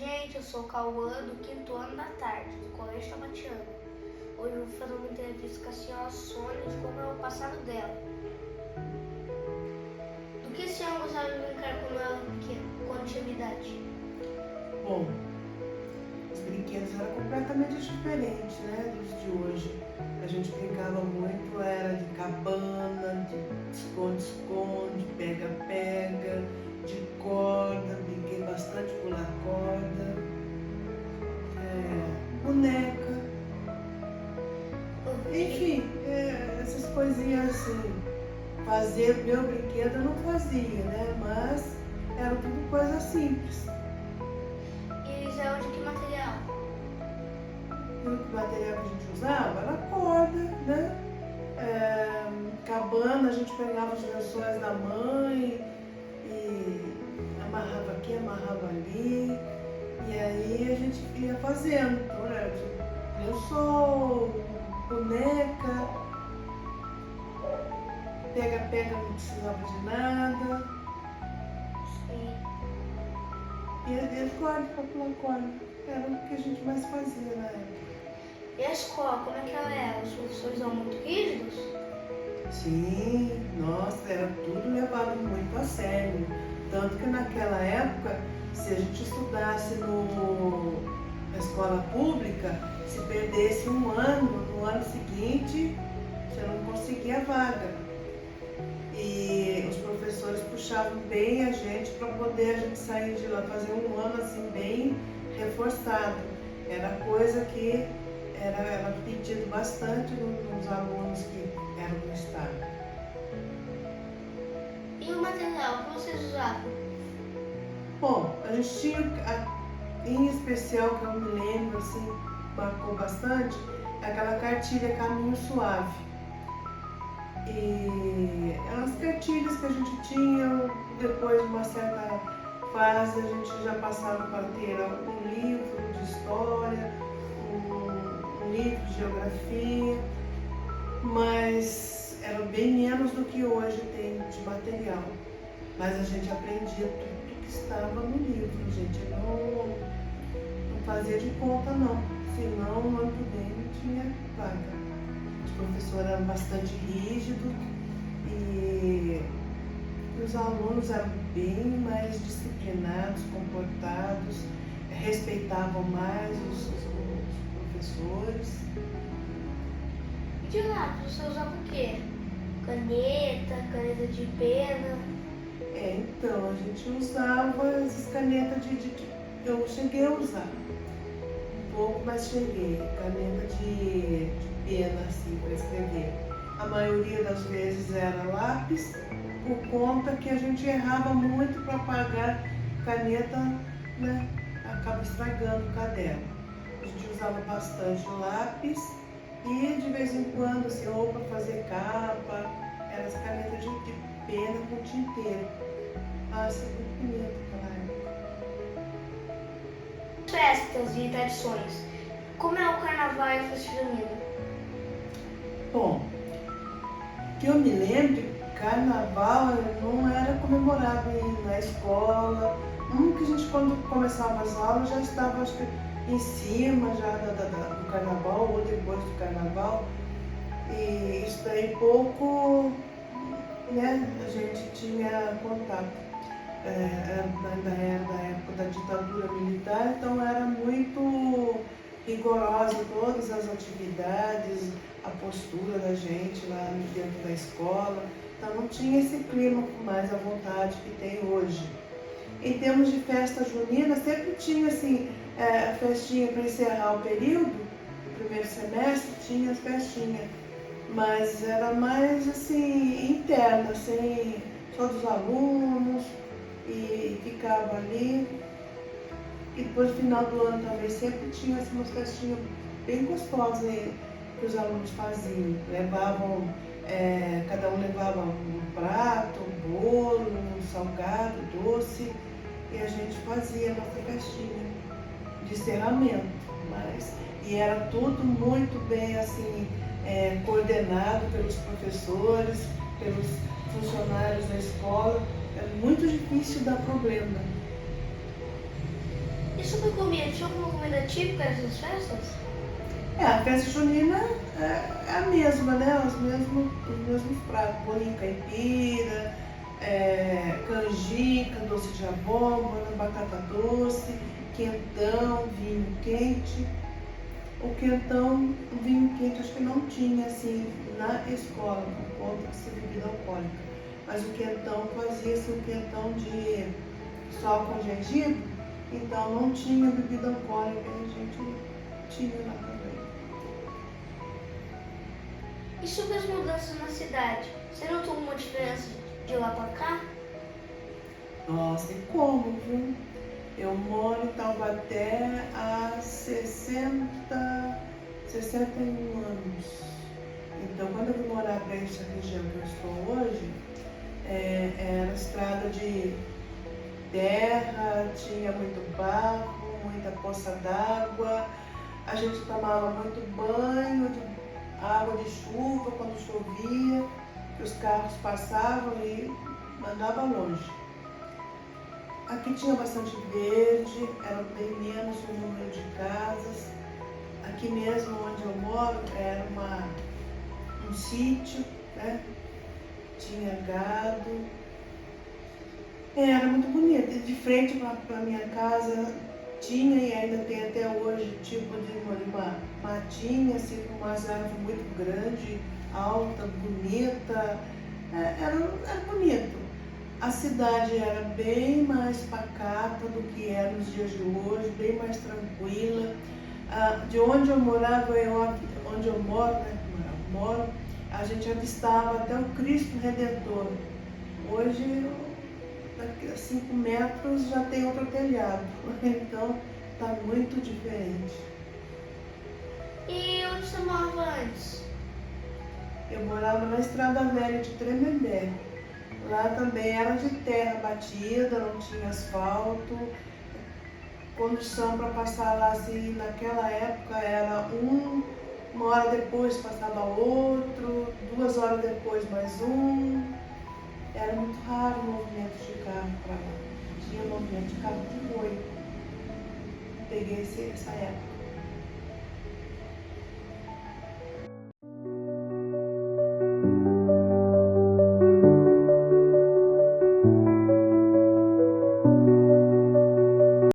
gente, eu sou o Cauã, do 5º ano da tarde, do Colégio Tabateano. Hoje eu vou fazer uma entrevista com a senhora Sônia de como é o passado dela. Do que a senhora gostava de brincar quando era pequena, quando tinha idade? Bom, os brinquedos eram completamente diferentes, né, dos de hoje. A gente brincava muito, era de cabana, de esconde-esconde, pega-pega, de corda, brinquei bastante pular corda, boneca, enfim, essas coisinhas assim. Fazer meu brinquedo eu não fazia, né, mas era tudo coisa simples. E eles eram de que material? E o material que a gente usava era corda, né? Cabana, a gente pegava os lençóis da mãe e amarrava aqui, amarrava ali. E aí a gente ia fazendo. Então era lençol, boneca, pega-pega, não precisava de nada. Sim. E corda para pular corda. Era o que a gente mais fazia na época. E a escola, como é que ela era? Os professores eram muito rígidos? Sim, nossa, era tudo levado muito a sério. Tanto que naquela época, se a gente estudasse na escola pública, se perdesse um ano, no ano seguinte, você não conseguia vaga. E os professores puxavam bem a gente para poder a gente sair de lá, fazer um ano assim bem reforçado. Era coisa que era pedido bastante nos alunos que eram do estado. E o material que vocês usavam? Bom, a gente tinha, em especial que eu me lembro, assim, marcou bastante, aquela cartilha Caminho Suave. E as cartilhas que a gente tinha, depois de uma certa fase, a gente já passava para ter um livro de história, um livro de geografia, mas era bem menos do que hoje tem de material. Mas a gente aprendia tudo que estava no livro, a gente não fazia de conta não, senão no ano que vem não tinha vaga. Os professores eram bastante rígidos e os alunos eram bem mais disciplinados, comportados, respeitavam mais os professores. E de lápis, você usava o quê? Caneta de pena? Então, a gente usava essas canetas eu cheguei a usar um pouco, mas cheguei. Caneta de pena, assim, para escrever. A maioria das vezes era lápis, por conta que a gente errava muito para apagar caneta, né? Acaba estragando o caderno. A gente usava bastante lápis e de vez em quando, assim, ou para fazer capa, eram as canetas de pena com tinteiro. Assim, muito bonito aquela época. Festas e tradições. Como é o carnaval e a festa junina? Bom, que eu me lembro, carnaval não era comemorado na escola. Que a gente, quando começava as aulas, já estava, acho que, em cima já do carnaval ou depois do carnaval. E isso daí pouco, né, a gente tinha contato. Ainda era da época da ditadura militar, então era muito rigorosa todas as atividades, a postura da gente lá dentro da escola. Então não tinha esse clima mais à vontade que tem hoje. Em termos de festa junina, sempre tinha assim, festinha para encerrar o período, o primeiro semestre tinha as festinhas, mas era mais assim, interna, assim, só dos alunos, e ficava ali. E depois no final do ano também sempre tinha assim, umas festinhas bem gostosas que os alunos faziam. Levavam, cada um levava um prato, um bolo, um salgado, doce, e a gente fazia a nossa festinha de encerramento. E era tudo muito bem assim, coordenado pelos professores, pelos funcionários da escola. É muito difícil dar problema. E sobre comida, tinha alguma comida típica dessas festas? A festa junina é a mesma, né? Os mesmos pratos, bolinho caipira, canjica, doce de abóbora, batata doce, quentão, vinho quente. O quentão, o vinho quente, acho que não tinha assim na escola, por conta de ser bebida alcoólica. Mas o quentão fazia-se um quentão de só com gengibre, então não tinha bebida alcoólica, a gente tinha lá também. E sobre as mudanças na cidade? Você notou alguma diferença de lá pra cá? Nossa, e como, viu? Eu moro em Taubaté há 61 anos. Então, quando eu vim morar para essa região que eu estou hoje, era estrada de terra, tinha muito barro, muita poça d'água. A gente tomava muito banho de água de chuva quando chovia, que os carros passavam e andava longe. Aqui tinha bastante verde, era bem menos o número de casas. Aqui mesmo onde eu moro era um sítio, né? Tinha gado. Era muito bonito. E de frente para minha casa tinha e ainda tem até hoje tipo de uma matinha, assim, com umas árvores muito grande, alta, bonita. Era bonito. A cidade era bem mais pacata do que é nos dias de hoje, bem mais tranquila. De onde eu morava, onde eu moro, né? Moro, a gente avistava até o Cristo Redentor. Hoje, daqui a 5 metros já tem outro telhado, então está muito diferente. E onde você morava antes? Eu morava na Estrada Velha de Tremembé. Lá também era de terra batida, não tinha asfalto. Condição para passar lá, assim, naquela época era uma hora depois passava outro, 2 horas depois mais um. Era muito raro o movimento de carro para lá. Tinha movimento de carro de boi. Peguei essa época.